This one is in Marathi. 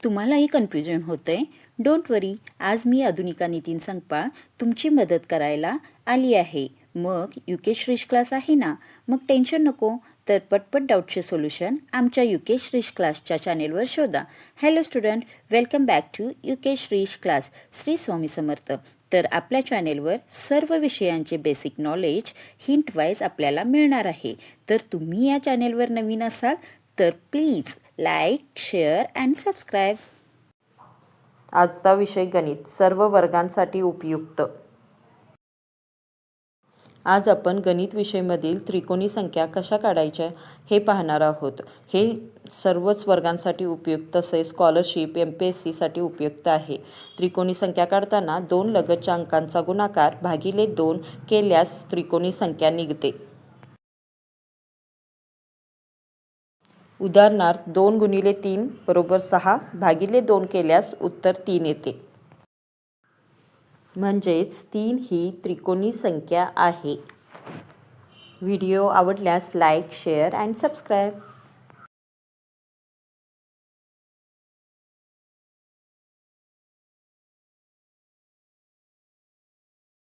तुम्हालाही कन्फ्युजन होतंय? डोंट वरी, आज मी आधुनिका नितीन संगपाळ तुमची मदत करायला आली आहे. मग युके श्रीश क्लास आहे ना? मग टेन्शन नको. तर पटपट डाऊटचे सोल्युशन आमच्या युके श्रीश क्लासच्या चॅनेलवर शोधा. Hello student, welcome back to UK Shreesh class. Shri Swami Samarth. तर आपल्या चॅनेलवर सर्व विषयांचे बेसिक नॉलेज हिंट वाईज आपल्याला मिळणार आहे. तर तुम्ही या चॅनेलवर नवीन असाल तर please like, share and subscribe. आजचा विषय गणित, सर्व वर्गांसाठी उपयुक्त. आज आपण गणित विषयमधील त्रिकोणी संख्या कशा काढायच्या हे पाहणार आहोत. हे सर्वच वर्गांसाठी उपयुक्त, तसेच स्कॉलरशिप MPSC साठी उपयुक्त आहे. त्रिकोणी संख्या काढताना 2 लगतच्या अंकांचा गुणाकार भागिले 2 केल्यास त्रिकोणी संख्या निघते. उदाहरणार्थ 2 गुणिले 3 बरोबर 6 भागिले 2 केल्यास उत्तर 3 येते. म्हणजेच 3 ही त्रिकोणी संख्या आहे. व्हिडिओ आवडल्यास लाईक, शेअर अँड सबस्क्राईब.